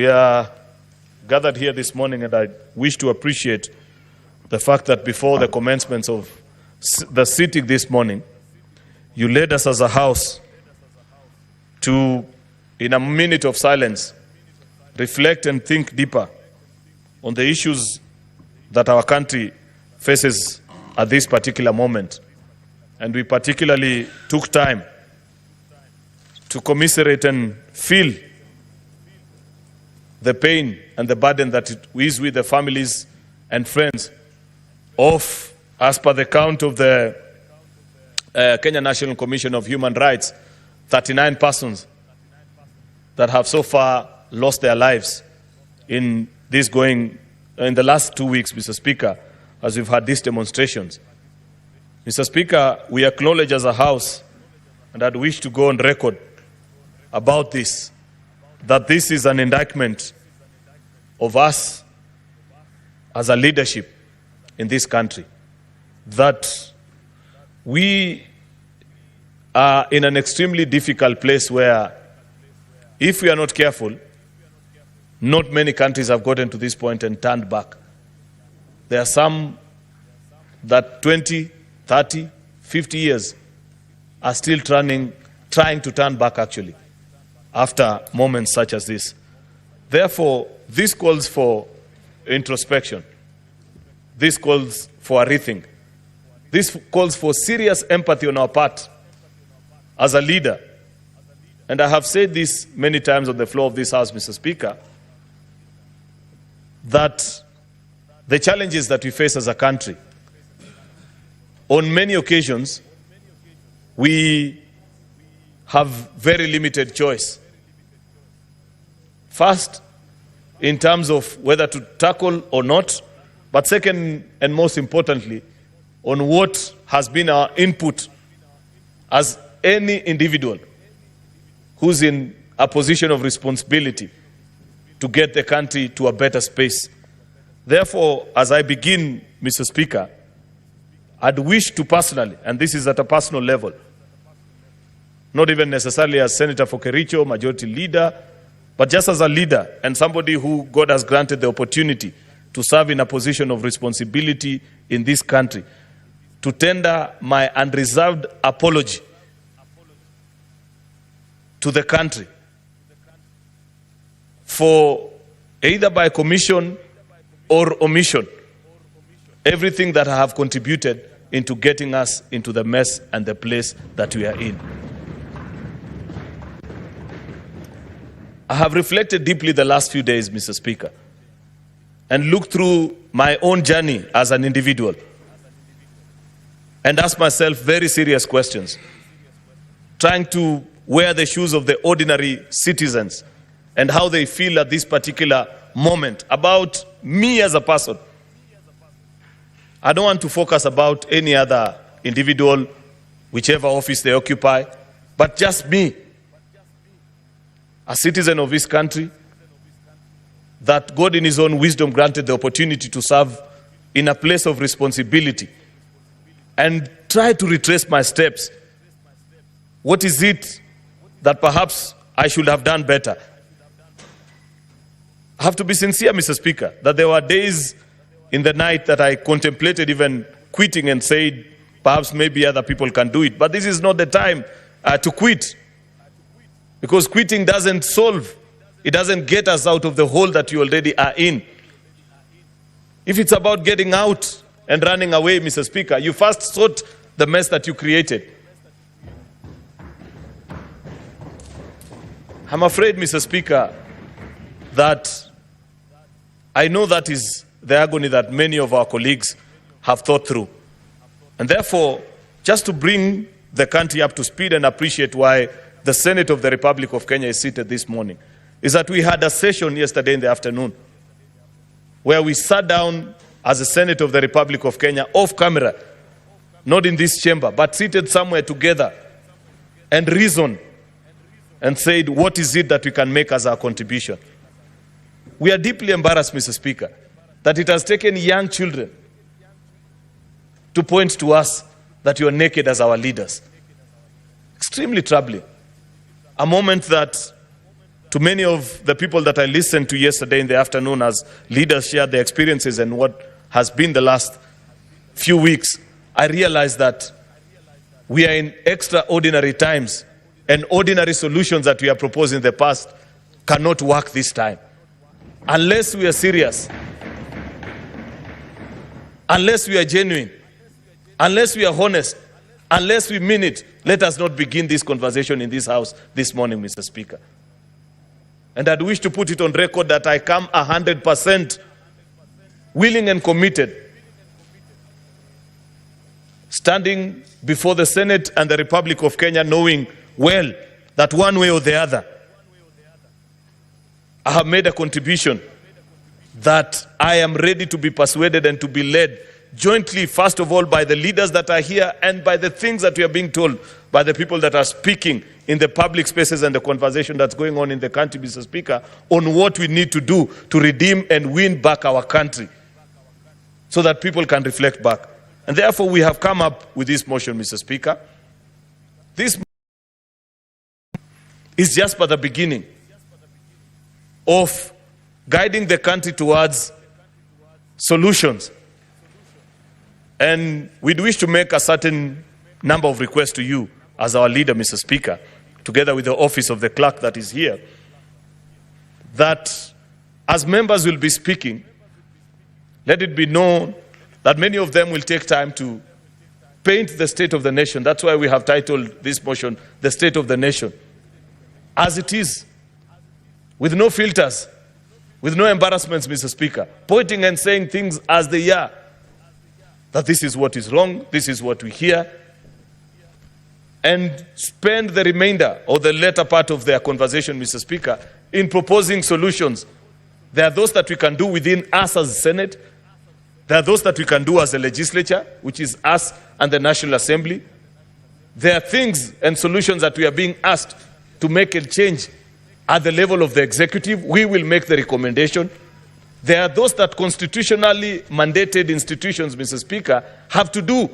We are gathered here this morning, and I wish to appreciate the fact that before the commencement of the sitting this morning, you led us as a house to, in a minute of silence, reflect and think deeper on the issues that our country faces at this particular moment. And we particularly took time to commiserate and feel the pain and the burden that it is with the families and friends of, as per the count of the Kenya National Commission of Human Rights, 39 persons that have so far lost their lives in the last 2 weeks, Mr. Speaker, as we've had these demonstrations. Mr. Speaker, we acknowledge as a House, and I'd wish to go on record about this, that this is an indictment of us as a leadership in this country, that we are in an extremely difficult place where, if we are not careful, not many countries have gotten to this point and turned back. There are some that 20, 30, 50 years are still trying to turn back, actually, after moments such as this. Therefore, this calls for introspection. This calls for a rethink. This calls for serious empathy on our part as a leader. And I have said this many times on the floor of this House, Mr. Speaker, that the challenges that we face as a country, on many occasions, we have very limited choice. First, in terms of whether to tackle or not, but second and most importantly, on what has been our input as any individual who's in a position of responsibility to get the country to a better space. Therefore, as I begin, Mr. Speaker, I'd wish to personally, and this is at a personal level, not even necessarily as Senator for Cheruiyot, Majority Leader, but just as a leader and somebody who God has granted the opportunity to serve in a position of responsibility in this country, to tender my unreserved apology to the country for, either by commission or omission, everything that I have contributed into getting us into the mess and the place that we are in. I have reflected deeply the last few days, Mr. Speaker, and looked through my own journey as an individual and asked myself very serious questions, trying to wear the shoes of the ordinary citizens and how they feel at this particular moment about me as a person. I don't want to focus about any other individual, whichever office they occupy, but just me, a citizen of this country, that God in his own wisdom granted the opportunity to serve in a place of responsibility, and try to retrace my steps. What is it that perhaps I should have done better? I have to be sincere, Mr. Speaker, that there were days in the night that I contemplated even quitting and said, perhaps maybe other people can do it. But this is not the time to quit. Because quitting doesn't solve, it doesn't get us out of the hole that you already are in. If it's about getting out and running away, Mr. Speaker, you first sort the mess that you created. I'm afraid, Mr. Speaker, that I know that is the agony that many of our colleagues have thought through. And therefore, just to bring the country up to speed and appreciate why the Senate of the Republic of Kenya is seated this morning, is that we had a session yesterday in the afternoon where we sat down as a Senate of the Republic of Kenya off camera, not in this chamber, but seated somewhere together, and reasoned and said, what is it that we can make as our contribution? We are deeply embarrassed, Mr. Speaker, that it has taken young children to point to us that you are naked as our leaders. Extremely troubling. A moment that to many of the people that I listened to yesterday in the afternoon as leaders shared their experiences and what has been the last few weeks, I realized that we are in extraordinary times, and ordinary solutions that we have proposed in the past cannot work this time. Unless we are serious, unless we are genuine, unless we are honest, unless we mean it, let us not begin this conversation in this house this morning, Mr. Speaker. And I'd wish to put it on record that I come 100% willing and committed, standing before the Senate and the Republic of Kenya, knowing well that one way or the other, I have made a contribution that I am ready to be persuaded and to be led jointly, first of all, by the leaders that are here and by the things that we are being told by the people that are speaking in the public spaces and the conversation that's going on in the country, Mr. Speaker, on what we need to do to redeem and win back our country so that people can reflect back. And therefore, we have come up with this motion, Mr. Speaker. This is just but the beginning of guiding the country towards solutions. And we'd wish to make a certain number of requests to you as our leader, Mr. Speaker, together with the office of the clerk that is here, that as members will be speaking, let it be known that many of them will take time to paint the state of the nation. That's why we have titled this motion, The State of the Nation, as it is, with no filters, with no embarrassments, Mr. Speaker, pointing and saying things as they are, that this is what is wrong, this is what we hear, and spend the remainder or the latter part of their conversation, Mr. Speaker, in proposing solutions. There are those that we can do within us as the Senate. There are those that we can do as a legislature, which is us and the National Assembly. There are things and solutions that we are being asked to make a change at the level of the executive. We will make the recommendation. There are those that constitutionally mandated institutions, Mr. Speaker, have to do.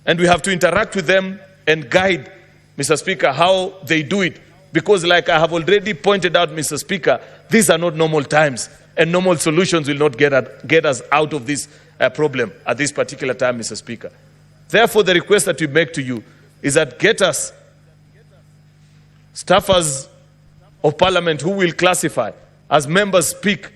And we have to interact with them and guide, Mr. Speaker, how they do it. Because like I have already pointed out, Mr. Speaker, these are not normal times. And normal solutions will not get us out of this problem at this particular time, Mr. Speaker. Therefore, the request that we make to you is that get us staffers of Parliament who will classify, as members speak,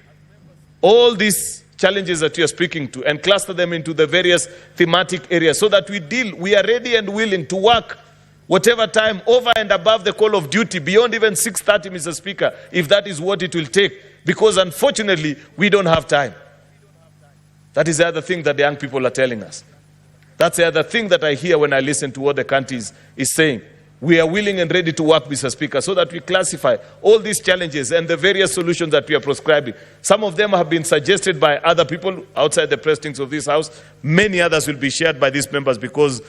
all these challenges that you are speaking to and cluster them into the various thematic areas so that we are ready and willing to work whatever time over and above the call of duty, beyond even 6:30, Mr. Speaker, if that is what it will take, because unfortunately, we don't have time. That is the other thing that the young people are telling us. That's the other thing that I hear when I listen to what the country is saying. We are willing and ready to work, Mr. Speaker, so that we classify all these challenges and the various solutions that we are prescribing. Some of them have been suggested by other people outside the precincts of this House. Many others will be shared by these members because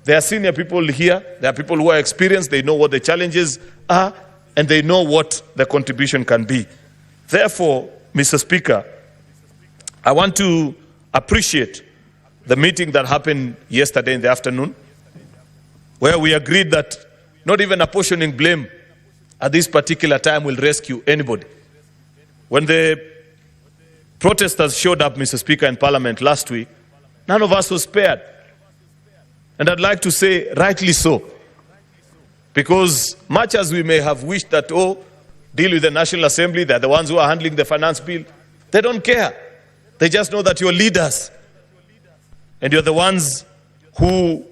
there are senior people here. There are people who are experienced. They know what the challenges are, and they know what the contribution can be. Therefore, Mr. Speaker, I want to appreciate the meeting that happened yesterday in the afternoon, where we agreed that not even apportioning blame at this particular time will rescue anybody. When the protesters showed up, Mr. Speaker, in Parliament last week, none of us was spared. And I'd like to say, rightly so. Because much as we may have wished that, deal with the National Assembly, they're the ones who are handling the finance bill, they don't care. They just know that you're leaders. And you're the ones who,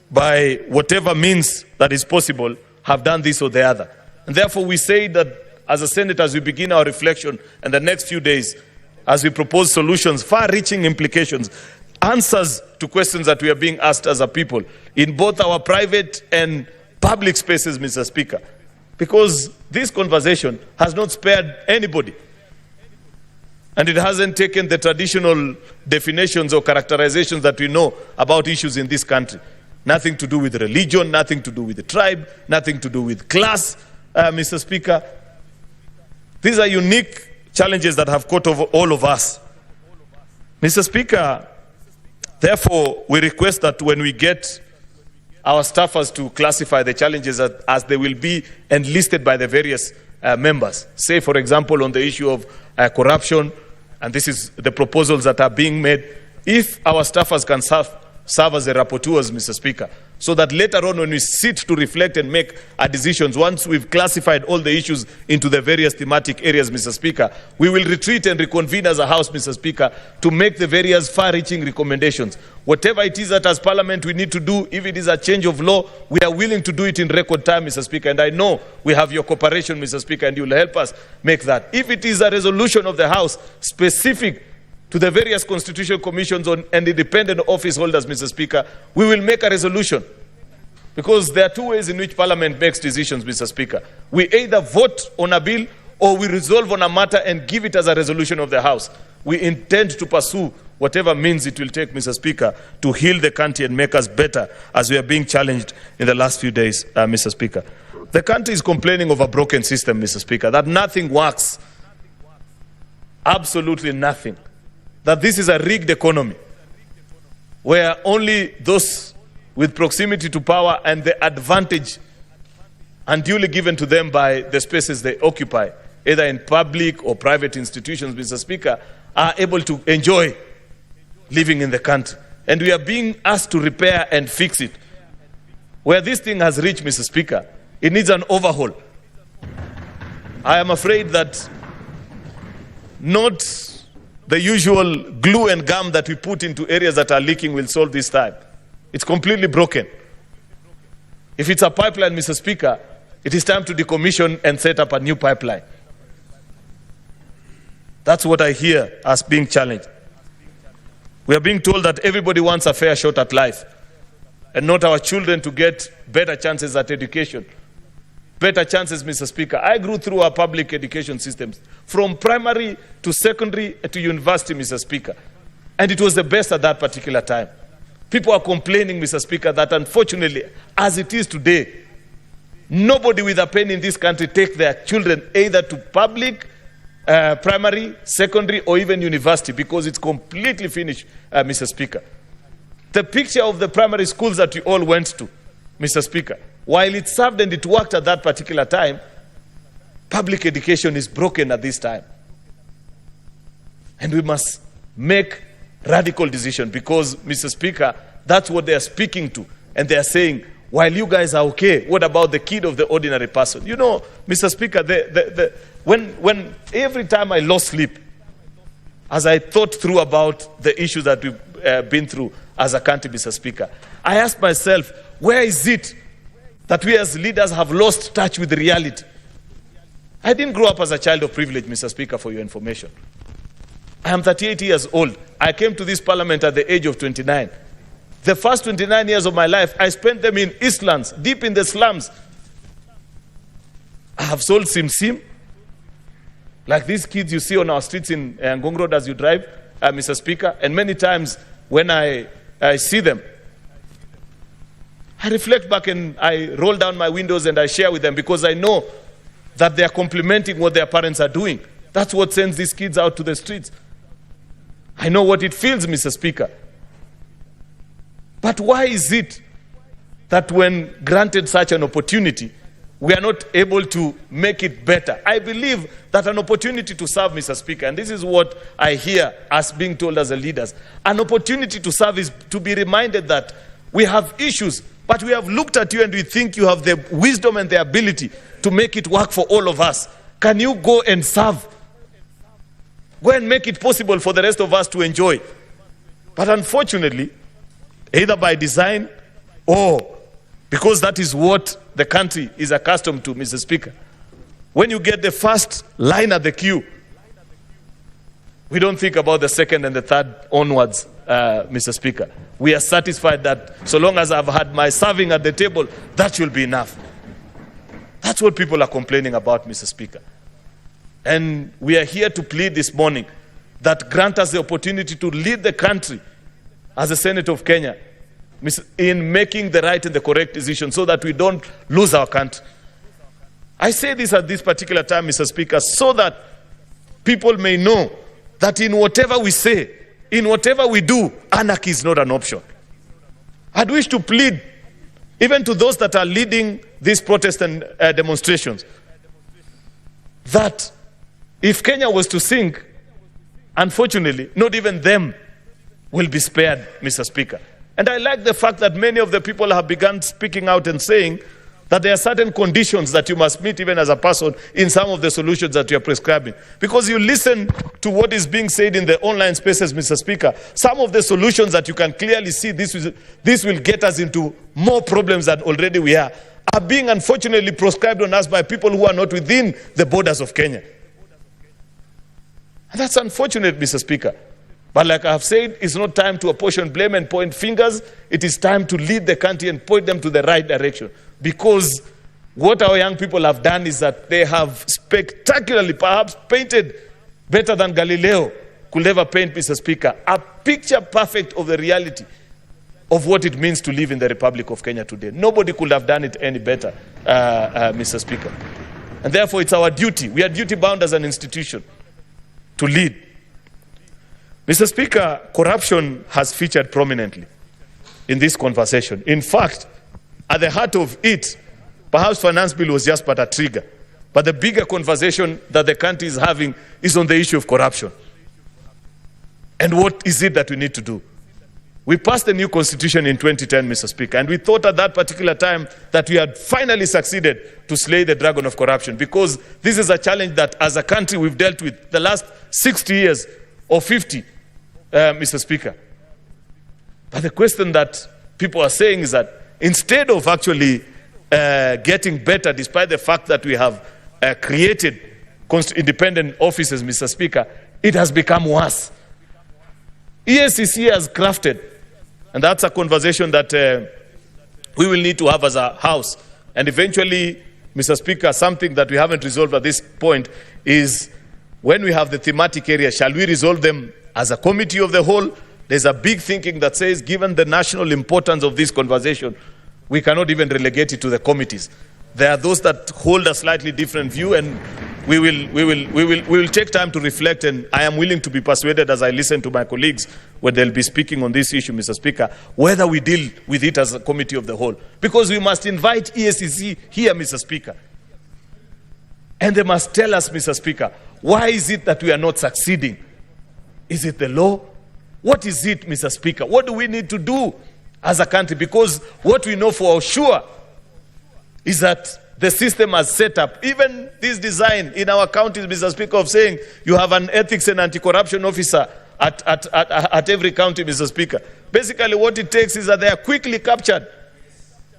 by whatever means that is possible, have done this or the other. And therefore we say that as a Senate, as we begin our reflection in the next few days, as we propose solutions, far-reaching implications, answers to questions that we are being asked as a people, in both our private and public spaces, Mr. Speaker. Because this conversation has not spared anybody. And it hasn't taken the traditional definitions or characterizations that we know about issues in this country. Nothing to do with religion, nothing to do with the tribe, nothing to do with class, Mr. Speaker. These are unique challenges that have caught over all of us. Mr. Speaker, therefore, we request that when we get our staffers to classify the challenges as they will be enlisted by the various members. Say, for example, on the issue of corruption, and this is the proposals that are being made, if our staffers can serve as the rapporteurs, Mr. Speaker, so that later on when we sit to reflect and make our decisions, once we've classified all the issues into the various thematic areas, Mr. Speaker, we will retreat and reconvene as a House, Mr. Speaker, to make the various far-reaching recommendations. Whatever it is that as Parliament we need to do, if it is a change of law, we are willing to do it in record time, Mr. Speaker, and I know we have your cooperation, Mr. Speaker, and you will help us make that. If it is a resolution of the House specific to the various constitutional commissions and independent office holders, Mr. Speaker, we will make a resolution. Because there are two ways in which Parliament makes decisions, Mr. Speaker. We either vote on a bill or we resolve on a matter and give it as a resolution of the House. We intend to pursue whatever means it will take, Mr. Speaker, to heal the country and make us better as we are being challenged in the last few days, Mr. Speaker. The country is complaining of a broken system, Mr. Speaker, that nothing works. Absolutely nothing. That this is a rigged economy where only those with proximity to power and the advantage unduly given to them by the spaces they occupy, either in public or private institutions, Mr. Speaker, are able to enjoy living in the country. And we are being asked to repair and fix it. Where this thing has reached, Mr. Speaker, it needs an overhaul. I am afraid that not the usual glue and gum that we put into areas that are leaking will solve this time. It's completely broken. If it's a pipeline, Mr. Speaker, it is time to decommission and set up a new pipeline. That's what I hear as being challenged. We are being told that everybody wants a fair shot at life and not our children to get better chances at education. Better chances, Mr. Speaker. I grew through our public education systems, from primary to secondary to university, Mr. Speaker. And it was the best at that particular time. People are complaining, Mr. Speaker, that unfortunately, as it is today, nobody with a pen in this country take their children either to public, primary, secondary, or even university because it's completely finished, Mr. Speaker. The picture of the primary schools that we all went to, Mr. Speaker, while it served and it worked at that particular time, public education is broken at this time. And we must make radical decision because, Mr. Speaker, that's what they are speaking to. And they are saying, while you guys are okay, what about the kid of the ordinary person? You know, Mr. Speaker, when every time I lost sleep, as I thought through about the issues that we've been through as a country, Mr. Speaker, I asked myself, where is it that we as leaders have lost touch with reality? I didn't grow up as a child of privilege, Mr. Speaker, for your information. I am 38 years old. I came to this parliament at the age of 29. The first 29 years of my life, I spent them in Eastlands, deep in the slums. I have sold sim, like these kids you see on our streets in Ngong Road as you drive, Mr. Speaker. And many times when I see them, I reflect back and I roll down my windows and I share with them because I know that they are complementing what their parents are doing. That's what sends these kids out to the streets. I know what it feels, Mr. Speaker. But why is it that when granted such an opportunity, we are not able to make it better? I believe that an opportunity to serve, Mr. Speaker, and this is what I hear us being told as the leaders, an opportunity to serve is to be reminded that we have issues, but we have looked at you and we think you have the wisdom and the ability to make it work for all of us. Can you go and serve? Go and make it possible for the rest of us to enjoy. But unfortunately, either by design or because that is what the country is accustomed to, Mr. Speaker, when you get the first line at the queue, we don't think about the second and the third onwards, Mr. Speaker. We are satisfied that so long as I've had my serving at the table, that will be enough. That's what people are complaining about, Mr. Speaker. And we are here to plead this morning that grant us the opportunity to lead the country as a Senate of Kenya in making the right and the correct decision so that we don't lose our country. I say this at this particular time, Mr. Speaker, so that people may know that in whatever we say, in whatever we do, anarchy is not an option. I'd wish to plead even to those that are leading these protest and demonstrations, that if Kenya was to sink, unfortunately, not even them will be spared, Mr. Speaker. And I like the fact that many of the people have begun speaking out and saying that there are certain conditions that you must meet even as a person in some of the solutions that you are prescribing. Because you listen to what is being said in the online spaces, Mr. Speaker, some of the solutions that you can clearly see this will get us into more problems than already we are being unfortunately prescribed on us by people who are not within the borders of Kenya. And that's unfortunate, Mr. Speaker. But like I have said, it's not time to apportion blame and point fingers. It is time to lead the country and point them to the right direction. Because what our young people have done is that they have spectacularly, perhaps painted better than Galileo could ever paint, Mr. Speaker, a picture perfect of the reality of what it means to live in the Republic of Kenya today. Nobody could have done it any better, Mr. Speaker. And therefore, it's our duty. We are duty-bound as an institution to lead. Mr. Speaker, corruption has featured prominently in this conversation. In fact, at the heart of it, perhaps finance bill was just but a trigger. But the bigger conversation that the country is having is on the issue of corruption. And what is it that we need to do? We passed a new constitution in 2010, Mr. Speaker, and we thought at that particular time that we had finally succeeded to slay the dragon of corruption, because this is a challenge that as a country we've dealt with the last 60 years or 50, Mr. Speaker. But the question that people are saying is that instead of actually getting better, despite the fact that we have created independent offices, Mr. Speaker, it has become worse. EACC has crafted, and that's a conversation that we will need to have as a House. And eventually, Mr. Speaker, something that we haven't resolved at this point is when we have the thematic areas, shall we resolve them as a committee of the whole? There's a big thinking that says, given the national importance of this conversation, we cannot even relegate it to the committees. There are those that hold a slightly different view, and we will take time to reflect, and I am willing to be persuaded as I listen to my colleagues when they'll be speaking on this issue, Mr. Speaker, whether we deal with it as a committee of the whole. Because we must invite EACC here, Mr. Speaker. And they must tell us, Mr. Speaker, why is it that we are not succeeding? Is it the law? What is it, Mr. Speaker? What do we need to do as a country? Because what we know for sure is that the system has set up, even this design in our counties, Mr. Speaker, of saying you have an ethics and anti-corruption officer at every county, Mr. Speaker. Basically, what it takes is that they are quickly captured,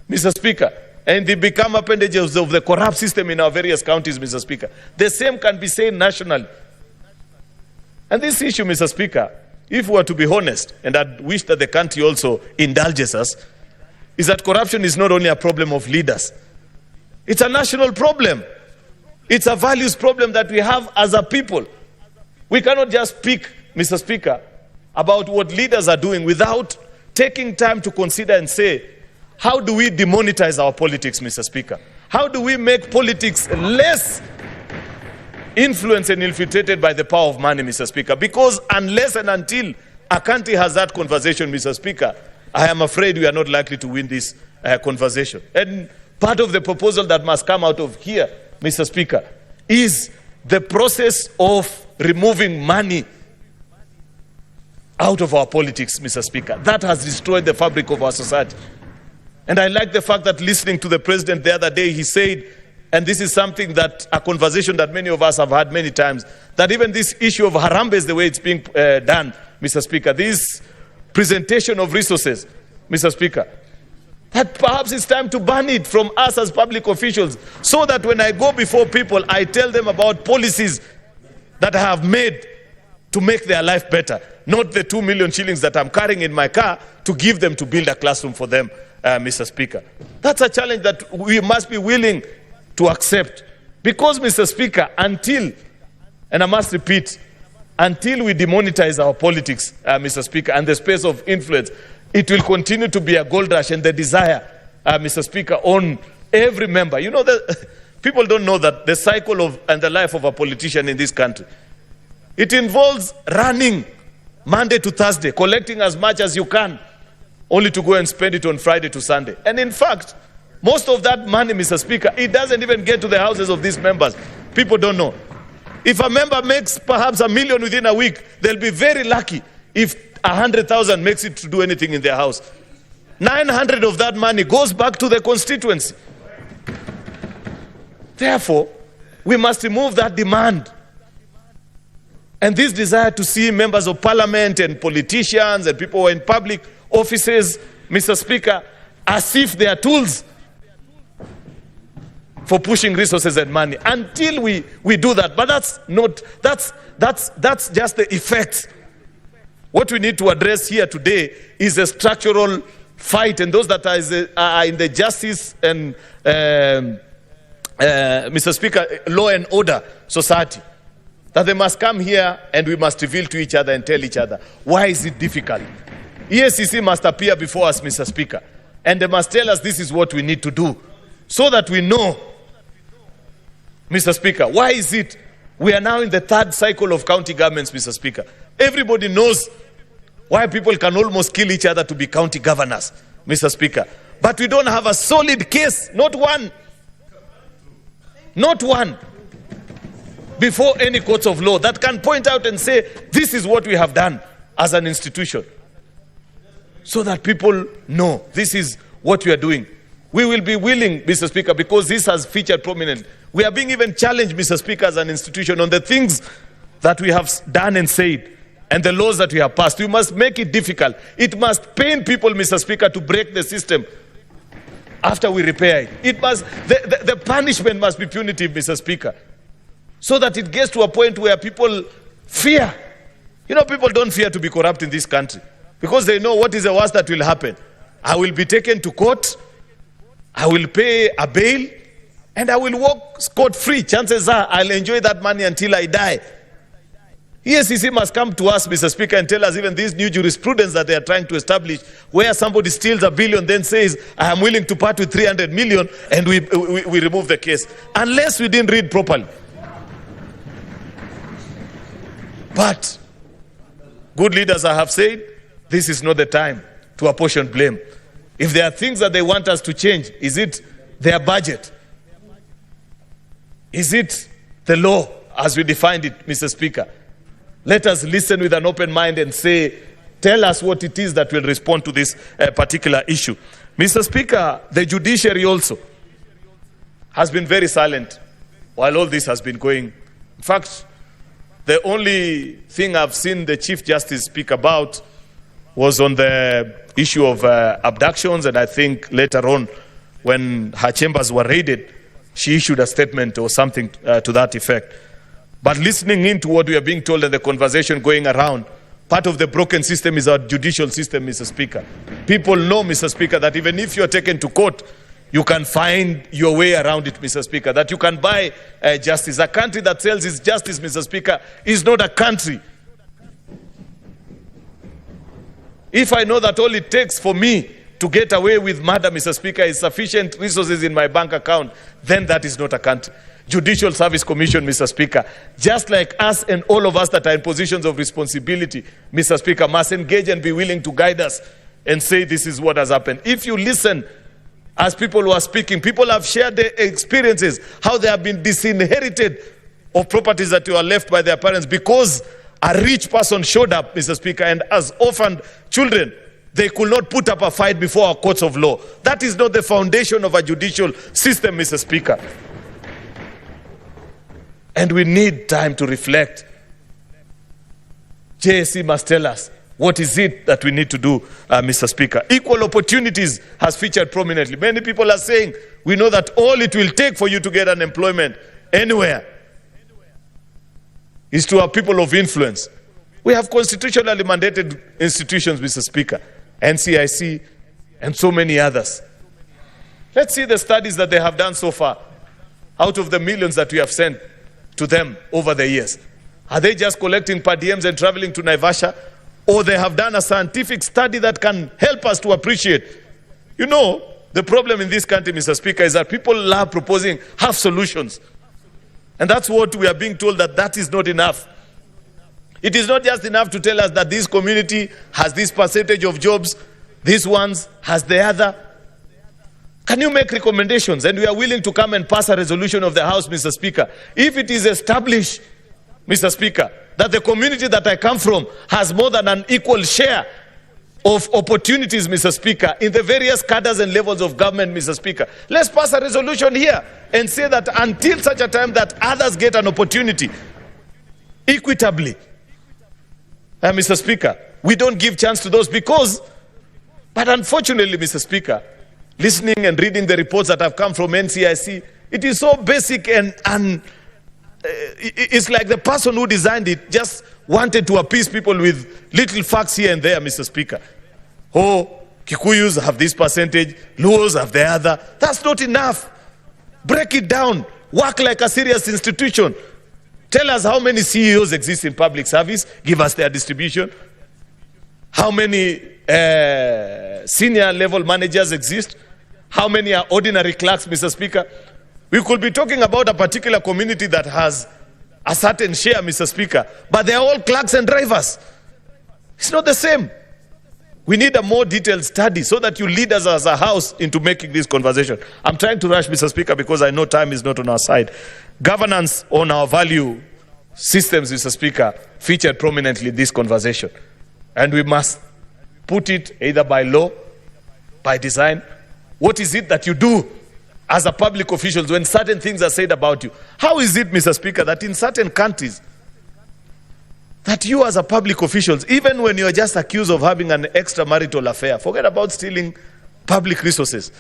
Mr. Speaker, and they become appendages of the corrupt system in our various counties, Mr. Speaker. The same can be said nationally. And this issue, Mr. Speaker, if we are to be honest, and I wish that the country also indulges us, is that corruption is not only a problem of leaders. It's a national problem. It's a values problem that we have as a people. We cannot just speak, Mr. Speaker, about what leaders are doing without taking time to consider and say, how do we demonetize our politics, Mr. Speaker? How do we make politics less influenced and infiltrated by the power of money, Mr. Speaker? Because unless and until a country has that conversation, Mr. Speaker, I am afraid we are not likely to win this conversation. And part of the proposal that must come out of here, Mr. Speaker, is the process of removing money out of our politics, Mr. Speaker. That has destroyed the fabric of our society. And I like the fact that listening to the president the other day, he said, and this is something that, a conversation that many of us have had many times, that even this issue of Harambee, the way it's being done, Mr. Speaker, this presentation of resources, Mr. Speaker, that perhaps it's time to ban it from us as public officials, so that when I go before people, I tell them about policies that I have made to make their life better, not the 2 million shillings that I'm carrying in my car to give them to build a classroom for them, Mr. Speaker. That's a challenge that we must be willing to accept. Because, Mr. Speaker, until, and I must repeat, until we demonetize our politics, Mr. Speaker, and the space of influence, it will continue to be a gold rush and the desire, Mr. Speaker, on every member. You know, people don't know that the cycle of and the life of a politician in this country, it involves running Monday to Thursday, collecting as much as you can only to go and spend it on Friday to Sunday. And in fact, most of that money, Mr. Speaker, it doesn't even get to the houses of these members. People don't know. If a member makes perhaps $1 million within a week, they'll be very lucky if 100,000 makes it to do anything in their house. 900 of that money goes back to the constituency. Therefore, we must remove that demand. And this desire to see members of parliament and politicians and people who are in public offices, Mr. Speaker, as if they are tools for pushing resources and money. Until we do that, but that's just the effects. What we need to address here today is a structural fight, and those that are in the justice and Mr. Speaker, law and order society, that they must come here and we must reveal to each other and tell each other, why is it difficult? EACC must appear before us, Mr. Speaker, and they must tell us this is what we need to do, so that we know, Mr. Speaker, why is it we are now in the third cycle of county governments, Mr. Speaker? Everybody knows why people can almost kill each other to be county governors, Mr. Speaker. But we don't have a solid case, not one, before any courts of law that can point out and say, this is what we have done as an institution, so that people know this is what we are doing. We will be willing, Mr. Speaker, because this has featured prominently. We are being even challenged, Mr. Speaker, as an institution on the things that we have done and said and the laws that we have passed. We must make it difficult. It must pain people, Mr. Speaker, to break the system after we repair it. It must, the punishment must be punitive, Mr. Speaker, so that it gets to a point where people fear. You know, people don't fear to be corrupt in this country because they know what is the worst that will happen. I will be taken to court, I will pay a bail, and I will walk scot-free. Chances are I'll enjoy that money until I die. EACC must come to us, Mr. Speaker, and tell us even this new jurisprudence that they are trying to establish, where somebody steals $1 billion, then says, I am willing to part with 300 million, and we remove the case. Unless we didn't read properly. But good leaders have said, this is not the time to apportion blame. If there are things that they want us to change, is it their budget? Is it the law as we defined it, Mr. Speaker? Let us listen with an open mind and say, tell us what it is that will respond to this particular issue. Mr. Speaker, the judiciary also has been very silent while all this has been going. In fact, the only thing I've seen the Chief Justice speak about was on the issue of abductions, and I think later on, when her chambers were raided, she issued a statement or something to that effect. But listening into what we are being told and the conversation going around, part of the broken system is our judicial system, Mr. Speaker. People know, Mr. Speaker, that even if you're taken to court, you can find your way around it, Mr. Speaker, that you can buy justice. A country that sells its justice, Mr. Speaker, is not a country. If I know that all it takes for me to get away with murder, Mr. Speaker, is sufficient resources in my bank account, then that is not a country. Judicial Service Commission, Mr. Speaker, just like us and all of us that are in positions of responsibility, Mr. Speaker, must engage and be willing to guide us and say this is what has happened. If you listen as people who are speaking, people have shared their experiences, how they have been disinherited of properties that were left by their parents because a rich person showed up, Mr. Speaker, and as orphaned children, they could not put up a fight before our courts of law. That is not the foundation of a judicial system, Mr. Speaker. And we need time to reflect. JSC must tell us, what is it that we need to do, Mr. Speaker? Equal opportunities has featured prominently. Many people are saying, we know that all it will take for you to get an employment anywhere is to have people of influence. We have constitutionally mandated institutions, Mr. Speaker, NCIC, and so many others. Let's see the studies that they have done so far out of the millions that we have sent to them over the years. Are they just collecting per diems and traveling to Naivasha? Or they have done a scientific study that can help us to appreciate? You know, the problem in this country, Mr. Speaker, is that people love proposing half solutions. And that's what we are being told, that is not enough. It is not just enough to tell us that this community has this percentage of jobs This one has the other. Can you make recommendations? And we are willing to come and pass a resolution of the House, Mr. Speaker. If it is established, Mr. Speaker, that the community that I come from has more than an equal share of opportunities, Mr. Speaker, in the various cadres and levels of government, Mr. Speaker, let's pass a resolution here and say that until such a time that others get an opportunity equitably, Mr. Speaker, we don't give chance to those but unfortunately, Mr. Speaker, listening and reading the reports that have come from NCIC, it is so basic and it's like the person who designed it just wanted to appease people with little facts here and there, Mr. Speaker. Oh, Kikuyus have this percentage, Luos have the other. That's not enough. Break it down. Work like a serious institution. Tell us how many CEOs exist in public service. Give us their distribution. How many senior level managers exist? How many are ordinary clerks, Mr. Speaker? We could be talking about a particular community that has a certain share, Mr. Speaker, but they are all clerks and drivers. It's not the same. We need a more detailed study so that you lead us as a house into making this conversation. I'm trying to rush, Mr. Speaker, because I know time is not on our side. Governance on our value systems, Mr. Speaker, featured prominently in this conversation. And we must put it either by law, by design. What is it that you do as a public official when certain things are said about you? How is it, Mr. Speaker, that in certain countries, that you as a public officials, even when you're just accused of having an extramarital affair, forget about stealing public resources.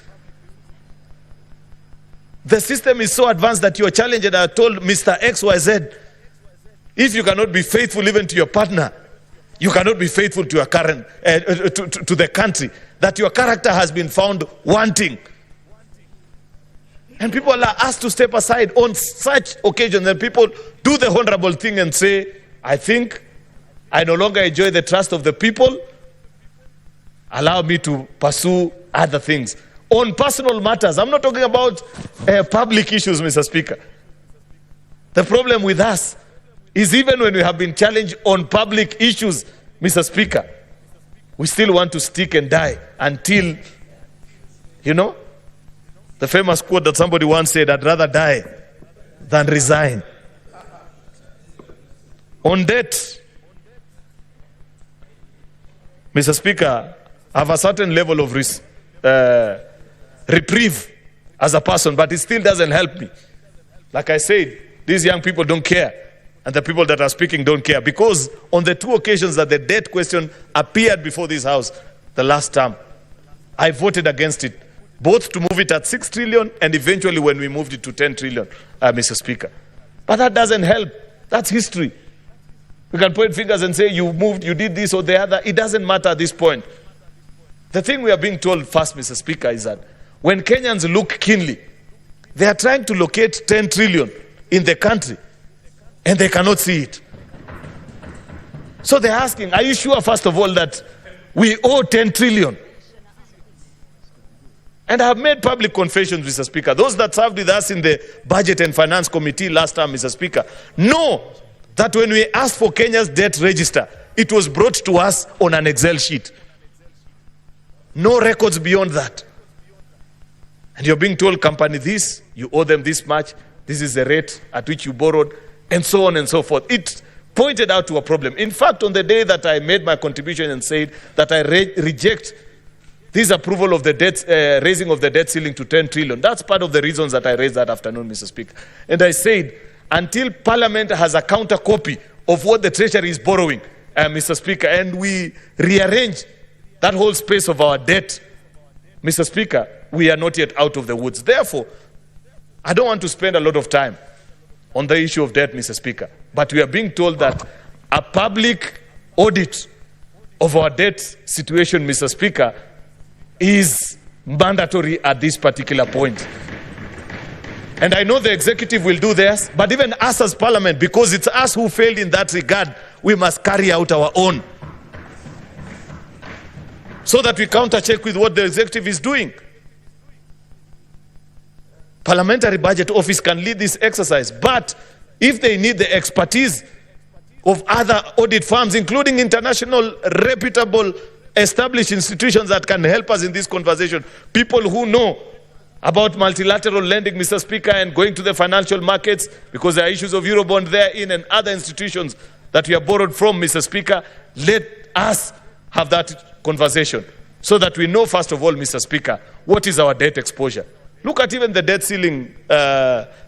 The system is so advanced that you are challenged and are told, Mr. XYZ, if you cannot be faithful even to your partner, you cannot be faithful to your current, to the country, that your character has been found wanting. And people are asked to step aside on such occasions, and people do the honorable thing and say, I think I no longer enjoy the trust of the people. Allow me to pursue other things. On personal matters, I'm not talking about public issues, Mr. Speaker. The problem with us is even when we have been challenged on public issues, Mr. Speaker, we still want to stick and die until, the famous quote that somebody once said, I'd rather die than resign. On debt, Mr. Speaker, I have a certain level of reprieve as a person, but it still doesn't help me. Like I said, these young people don't care, and the people that are speaking don't care, because on the two occasions that the debt question appeared before this House, the last term, I voted against it, both to move it at 6 trillion and eventually when we moved it to 10 trillion, Mr. Speaker. But that doesn't help. That's history. We can point fingers and say, you moved, you did this or the other. It doesn't matter at this point. The thing we are being told first, Mr. Speaker, is that when Kenyans look keenly, they are trying to locate 10 trillion in the country, and they cannot see it. So they're asking, are you sure, first of all, that we owe 10 trillion? And I have made public confessions, Mr. Speaker. Those that served with us in the Budget and Finance Committee last time, Mr. Speaker, know that when we asked for Kenya's debt register, it was brought to us on an Excel sheet. No records beyond that. And you're being told, company this, you owe them this much, this is the rate at which you borrowed, and so on and so forth. It pointed out to a problem. In fact, on the day that I made my contribution and said that I reject this approval of the debt, raising of the debt ceiling to 10 trillion, that's part of the reasons that I raised that afternoon, Mr. Speaker. And I said, until Parliament has a counter copy of what the Treasury is borrowing, Mr. Speaker, and we rearrange that whole space of our debt, Mr. Speaker, we are not yet out of the woods. Therefore, I don't want to spend a lot of time on the issue of debt, Mr. Speaker, but we are being told that a public audit of our debt situation, Mr. Speaker, is mandatory at this particular point. And I know the executive will do theirs, but even us as Parliament, because it's us who failed in that regard, we must carry out our own, so that we counter-check with what the executive is doing. Parliamentary Budget Office can lead this exercise, but if they need the expertise of other audit firms, including international reputable establish institutions that can help us in this conversation. People who know about multilateral lending, Mr. Speaker, and going to the financial markets, because there are issues of Eurobond therein and other institutions that we have borrowed from, Mr. Speaker. Let us have that conversation so that we know, first of all, Mr. Speaker, what is our debt exposure. Look at even the debt ceiling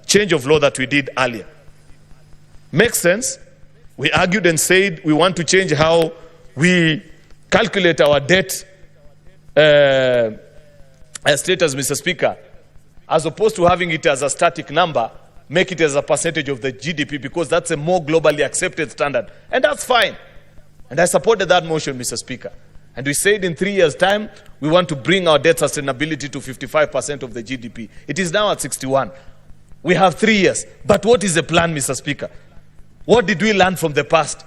change of law that we did earlier. Makes sense. We argued and said we want to change how we calculate our debt status, Mr. Speaker, as opposed to having it as a static number, make it as a percentage of the GDP, because that's a more globally accepted standard. And that's fine. And I supported that motion, Mr. Speaker. And we said in 3 years' time, we want to bring our debt sustainability to 55% of the GDP. It is now at 61. We have 3 years. But what is the plan, Mr. Speaker? What did we learn from the past?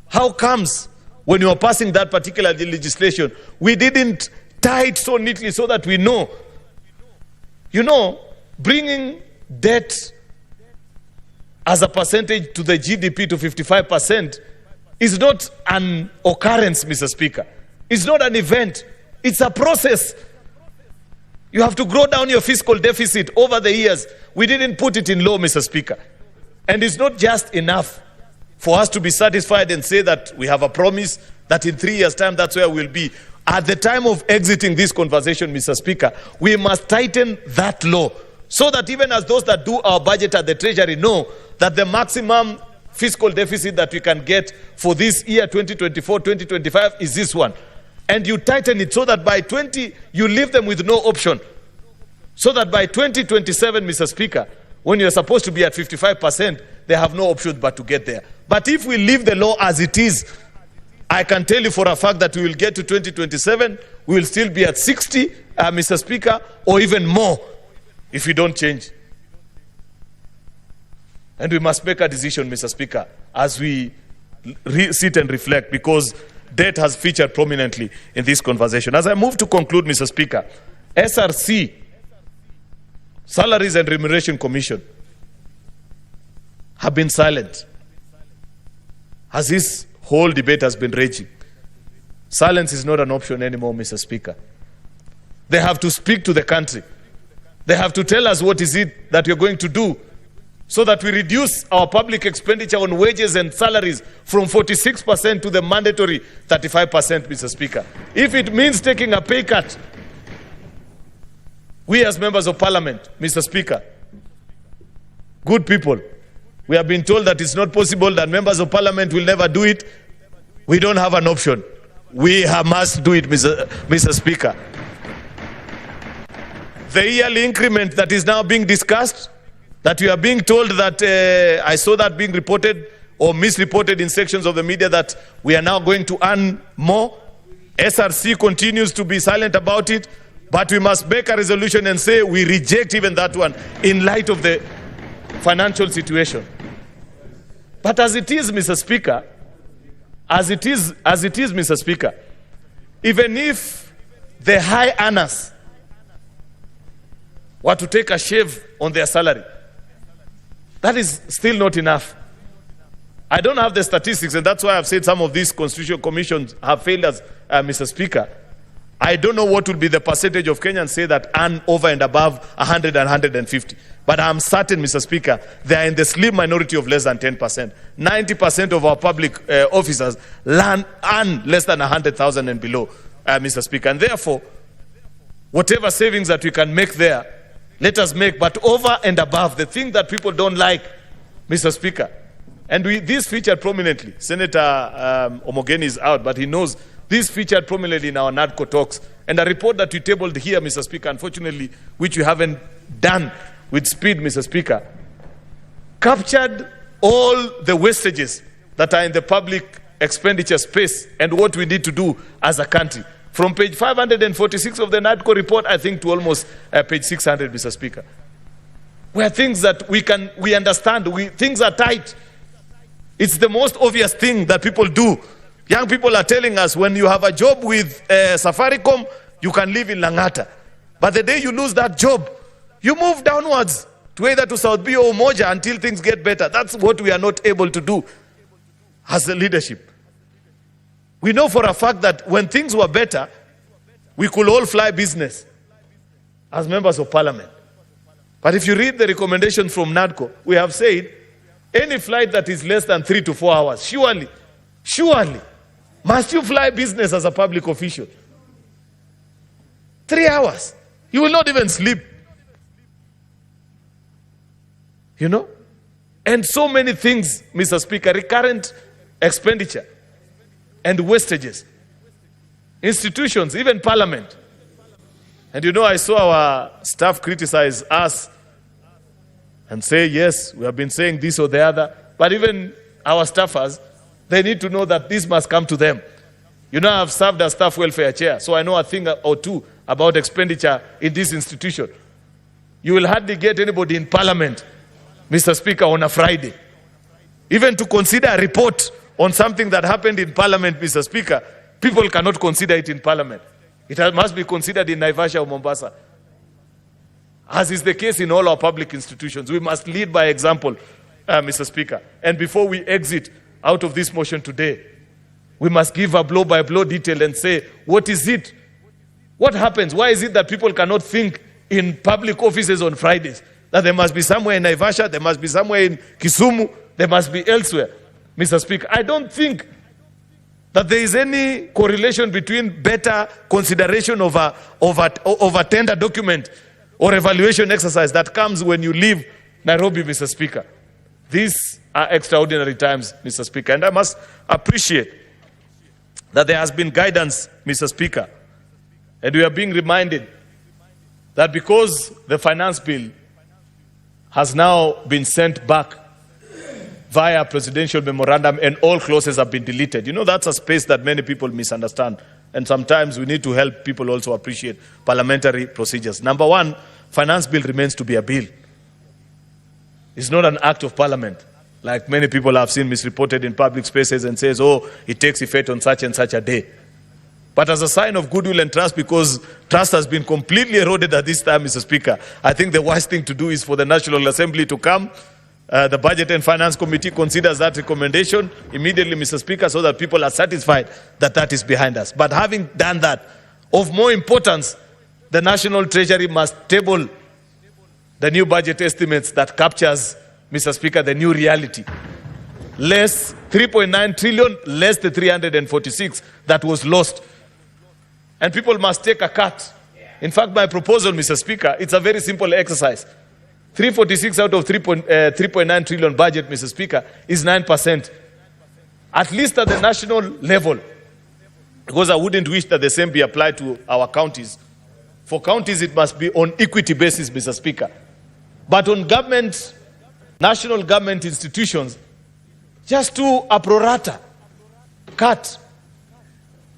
How comes when you were passing that particular legislation, we didn't tie it so neatly so that we know? You know, bringing debt as a percentage to the GDP to 55% is not an occurrence, Mr. Speaker. It's not an event. It's a process. You have to grow down your fiscal deficit over the years. We didn't put it in law, Mr. Speaker. And it's not just enough for us to be satisfied and say that we have a promise that in 3 years' time, that's where we'll be. At the time of exiting this conversation, Mr. Speaker, we must tighten that law so that even as those that do our budget at the Treasury know that the maximum fiscal deficit that we can get for this year, 2024-2025, is this one. And you tighten it so that by you leave them with no option. So that by 2027, Mr. Speaker, when you're supposed to be at 55%, they have no option but to get there. But if we leave the law as it is, I can tell you for a fact that we will get to 2027, we will still be at 60, Mr. Speaker, or even more if we don't change. And we must make a decision, Mr. Speaker, as we sit and reflect, because debt has featured prominently in this conversation. As I move to conclude, Mr. Speaker, SRC, Salaries and Remuneration Commission, have been silent as this whole debate has been raging. Silence is not an option anymore, Mr. Speaker. They have to speak to the country. They have to tell us what is it that you're going to do so that we reduce our public expenditure on wages and salaries from 46% to the mandatory 35%, Mr. Speaker. If it means taking a pay cut, we as members of parliament, Mr. Speaker, good people, we have been told that it's not possible, that members of parliament will never do it. We don't have an option. We must do it, Mr. Speaker. The yearly increment that is now being discussed, that we are being told that, I saw that being reported or misreported in sections of the media, that we are now going to earn more. SRC continues to be silent about it, but we must make a resolution and say we reject even that one in light of the financial situation. But as it is, Mr. Speaker, Mr. Speaker, even if the high earners were to take a shave on their salary, that is still not enough. I don't have the statistics, and that's why I've said some of these constitutional commissions have failed us, Mr. Speaker. I don't know what will be the percentage of Kenyans say that earn over and above 100 and 150. But I'm certain, Mr. Speaker, they are in the slim minority of less than 10%. 90% of our public officers earn less than 100,000 and below, Mr. Speaker. And therefore, whatever savings that we can make there, let us make. But over and above, the thing that people don't like, Mr. Speaker, and this featured prominently. Senator Omogeni is out, but he knows this featured prominently in our NADCO talks. And a report that we tabled here, Mr. Speaker, unfortunately, which we haven't done with speed, Mr. Speaker, captured all the wastages that are in the public expenditure space and what we need to do as a country. From page 546 of the NADCO report, I think, to almost page 600, Mr. Speaker. Where things that we understand, things are tight. It's the most obvious thing that people do. Young people are telling us, when you have a job with Safaricom, you can live in Langata. But the day you lose that job, you move downwards to either to South B or Umoja until things get better. That's what we are not able to do as a leadership. We know for a fact that when things were better, we could all fly business as members of parliament. But if you read the recommendation from NADCO, we have said any flight that is less than 3 to 4 hours, surely, must you fly business as a public official. 3 hours. You will not even sleep. You know? And so many things, Mr. Speaker, recurrent expenditure and wastages. Institutions, even parliament. And you know, I saw our staff criticize us and say, yes, we have been saying this or the other. But even our staffers, they need to know that this must come to them. You know, I've served as staff welfare chair, so I know a thing or two about expenditure in this institution. You will hardly get anybody in parliament, Mr. Speaker, on a Friday. Even to consider a report on something that happened in parliament, Mr. Speaker, people cannot consider it in parliament. It must be considered in Naivasha or Mombasa. As is the case in all our public institutions. We must lead by example, Mr. Speaker. And before we exit out of this motion today, we must give a blow-by-blow detail and say, what is it? What happens? Why is it that people cannot think in public offices on Fridays? That there must be somewhere in Naivasha, there must be somewhere in Kisumu, there must be elsewhere. Mr. Speaker, I don't think that there is any correlation between better consideration of a tender document or evaluation exercise that comes when you leave Nairobi, Mr. Speaker. These are extraordinary times, Mr. Speaker, and I must appreciate that there has been guidance, Mr. Speaker, and we are being reminded that because the finance bill has now been sent back via presidential memorandum and all clauses have been deleted. You know, that's a space that many people misunderstand. And sometimes we need to help people also appreciate parliamentary procedures. Number one, finance bill remains to be a bill. It's not an act of parliament, like many people have seen misreported in public spaces and says, oh, it takes effect on such and such a day. But as a sign of goodwill and trust, because trust has been completely eroded at this time, Mr. Speaker, I think the wise thing to do is for the National Assembly to come. The Budget and Finance Committee considers that recommendation immediately, Mr. Speaker, so that people are satisfied that that is behind us. But having done that, of more importance, the National Treasury must table the new budget estimates that captures, Mr. Speaker, the new reality. Less 3.9 trillion, less the 346 that was lost. And people must take a cut. In fact, my proposal, Mr. Speaker, it's a very simple exercise. 346 out of 3.9 trillion budget, Mr. Speaker, is 9%. At least at the national level, because I wouldn't wish that the same be applied to our counties. For counties, it must be on equity basis, Mr. Speaker. But on government, national government institutions, just do a pro rata cut.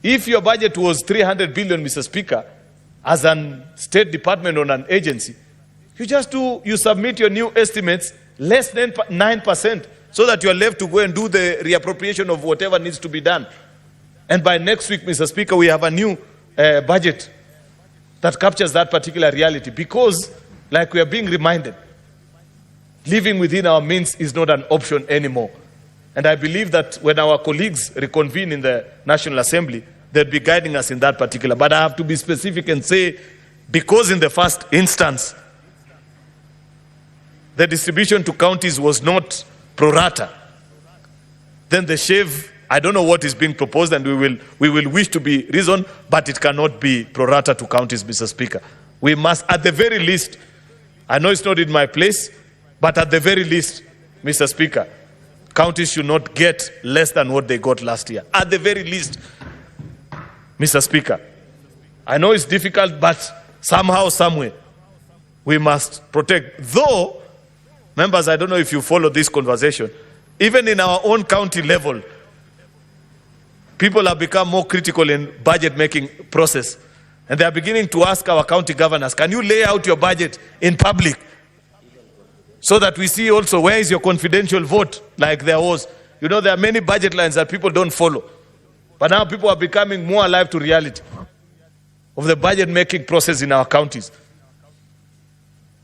If your budget was 300 billion, Mr. Speaker, as a state department or an agency, you submit your new estimates less than 9%, so that you are left to go and do the reappropriation of whatever needs to be done. And by next week, Mr. Speaker, we have a new budget that captures that particular reality. Because, like we are being reminded, living within our means is not an option anymore. And I believe that when our colleagues reconvene in the National Assembly, they'll be guiding us in that particular. But I have to be specific and say, because in the first instance, the distribution to counties was not pro rata, then the shave, I don't know what is being proposed, and we will wish to be reasoned, but it cannot be pro rata to counties, Mr. Speaker. We must, at the very least, I know it's not in my place, but at the very least, Mr. Speaker, counties should not get less than what they got last year. At the very least, Mr. Speaker. I know it's difficult, but somehow, somewhere, we must protect. Though, members, I don't know if you follow this conversation, even in our own county level, people have become more critical in budget-making process. And they are beginning to ask our county governors, can you lay out your budget in public? So that we see also, where is your confidential vote, like there was. You know, there are many budget lines that people don't follow. But now people are becoming more alive to reality of the budget-making process in our counties.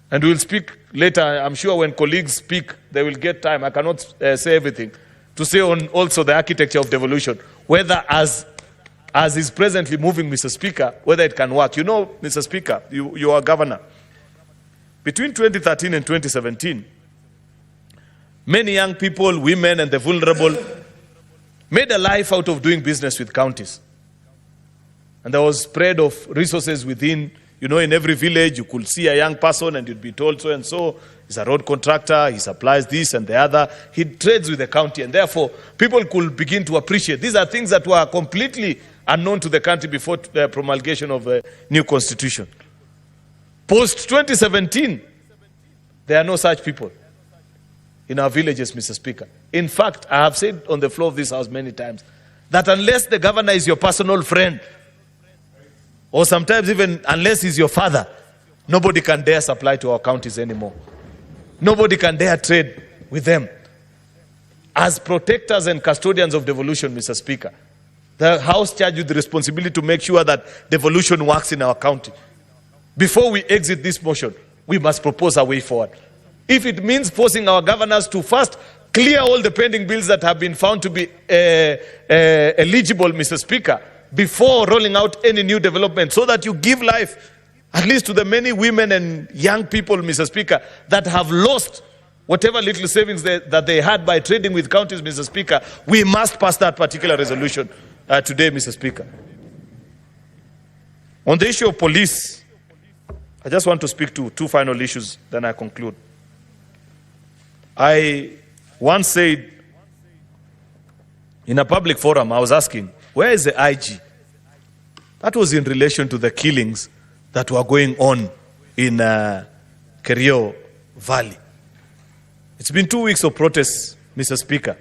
And we'll speak later. I'm sure when colleagues speak, they will get time. I cannot say everything. To say on also the architecture of devolution, whether as as is presently moving, Mr. Speaker, whether it can work. You know, Mr. Speaker, you are governor. Between 2013 and 2017, many young people, women, and the vulnerable made a life out of doing business with counties. And there was spread of resources within, you know, in every village, you could see a young person and you'd be told so and so, he's a road contractor, he supplies this and the other, he trades with the county, and therefore people could begin to appreciate. These are things that were completely unknown to the country before the promulgation of a new constitution. Post-2017, there are no such people in our villages, Mr. Speaker. In fact, I have said on the floor of this house many times that unless the governor is your personal friend, or sometimes even unless he's your father, nobody can dare supply to our counties anymore. Nobody can dare trade with them. As protectors and custodians of devolution, Mr. Speaker, the House charged with the responsibility to make sure that devolution works in our county. Before we exit this motion, we must propose a way forward. If it means forcing our governors to first clear all the pending bills that have been found to be eligible, Mr. Speaker, before rolling out any new development, so that you give life at least to the many women and young people, Mr. Speaker, that have lost whatever little savings that they had by trading with counties, Mr. Speaker. We must pass that particular resolution today, Mr. Speaker. On the issue of police, I just want to speak to two final issues, then I conclude. I once said in a public forum, I was asking, where is the IG? That was in relation to the killings that were going on in Cheruiyot Valley. It's been 2 weeks of protests, Mr. Speaker.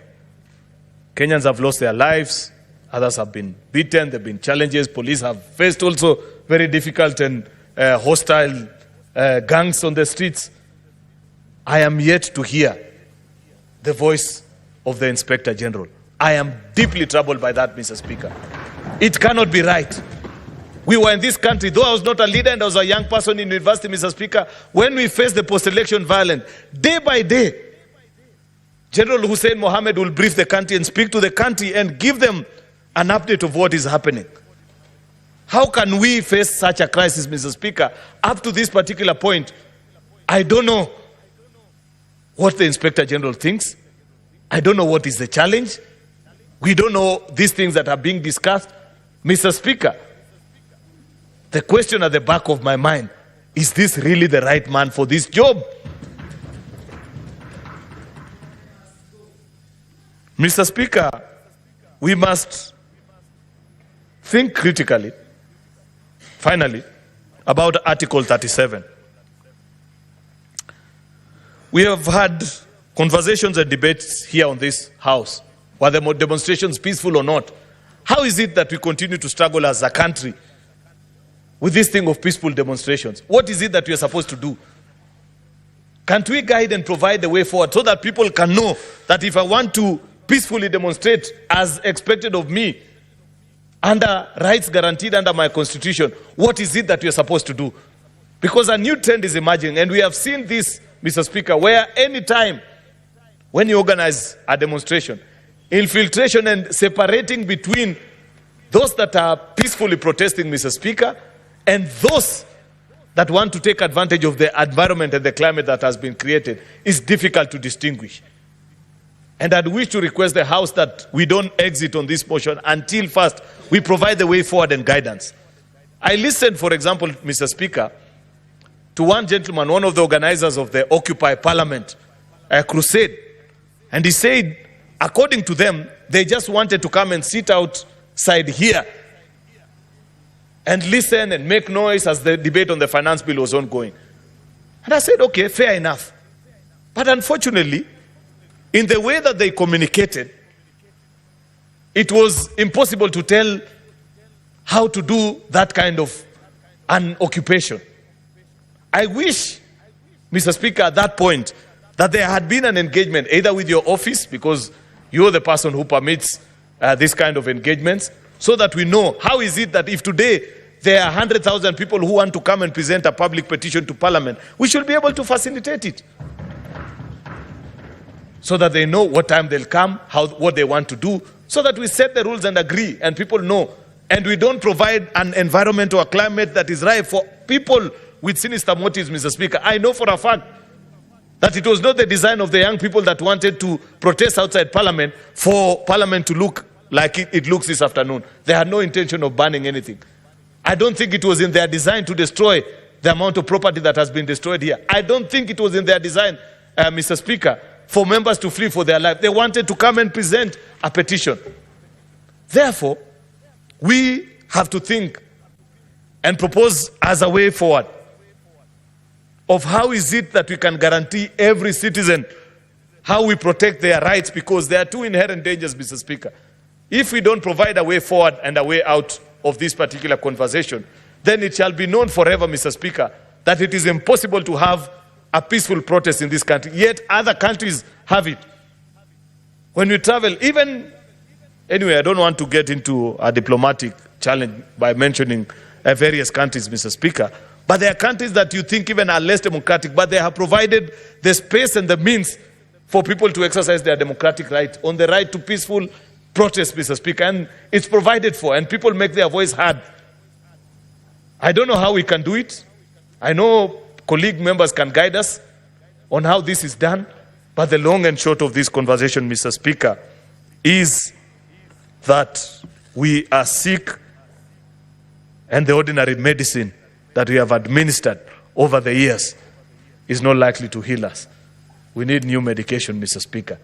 Kenyans have lost their lives. Others have been beaten. There have been challenges. Police have faced also very difficult and hostile gangs on the streets. I am yet to hear the voice of the Inspector General. I am deeply troubled by that, Mr. Speaker. It cannot be right. We were in this country, though I was not a leader and I was a young person in university, Mr. Speaker, when we faced the post-election violence, day by day, General Hussein Mohammed will brief the country and speak to the country and give them an update of what is happening. How can we face such a crisis, Mr. Speaker? Up to this particular point, I don't know what the Inspector General thinks. I don't know what is the challenge. We don't know these things that are being discussed. Mr. Speaker, the question at the back of my mind, is this really the right man for this job? Mr. Speaker, we must think critically, finally, about Article 37. We have had conversations and debates here on this house, whether the demonstrations peaceful or not. How is it that we continue to struggle as a country with this thing of peaceful demonstrations? What is it that we are supposed to do? Can't we guide and provide the way forward so that people can know that if I want to peacefully demonstrate as expected of me, under rights guaranteed under my constitution, what is it that we are supposed to do? Because a new trend is emerging, and we have seen this, Mr. Speaker, where any time when you organize a demonstration, infiltration and separating between those that are peacefully protesting, Mr. Speaker, and those that want to take advantage of the environment and the climate that has been created is difficult to distinguish. And I'd wish to request the House that we don't exit on this motion until first we provide the way forward and guidance. I listened, for example, Mr. Speaker, to one gentleman, one of the organizers of the Occupy Parliament crusade, and he said, according to them, they just wanted to come and sit outside here and listen and make noise as the debate on the finance bill was ongoing. And I said, okay, fair enough. But unfortunately, in the way that they communicated, it was impossible to tell how to do that kind of an occupation. I wish, Mr. Speaker, at that point, that there had been an engagement, either with your office, because you're the person who permits this kind of engagements, so that we know how is it that if today there are 100,000 people who want to come and present a public petition to Parliament, we should be able to facilitate it. So that they know what time they'll come, what they want to do, so that we set the rules and agree, and people know and we don't provide an environment or a climate that is right for people with sinister motives, Mr. Speaker. I know for a fact that it was not the design of the young people that wanted to protest outside Parliament for Parliament to look like it looks this afternoon. They had no intention of banning anything. I don't think it was in their design to destroy the amount of property that has been destroyed here. I don't think it was in their design, Mr. Speaker, for members to flee for their life. They wanted to come and present a petition. Therefore, we have to think and propose as a way forward of how is it that we can guarantee every citizen how we protect their rights, because there are two inherent dangers, Mr. Speaker. If we don't provide a way forward and a way out of this particular conversation, then it shall be known forever, Mr. Speaker, that it is impossible to have a peaceful protest in this country. Yet other countries have it. When we travel, anyway, I don't want to get into a diplomatic challenge by mentioning various countries, Mr. Speaker, but there are countries that you think even are less democratic, but they have provided the space and the means for people to exercise their democratic right, on the right to peaceful protest, Mr. Speaker, and it's provided for, and people make their voice heard. I don't know how we can do it. I know colleague members can guide us on how this is done, but the long and short of this conversation, Mr. Speaker, is that we are sick, and the ordinary medicine that we have administered over the years is not likely to heal us. We need new medication, Mr. Speaker.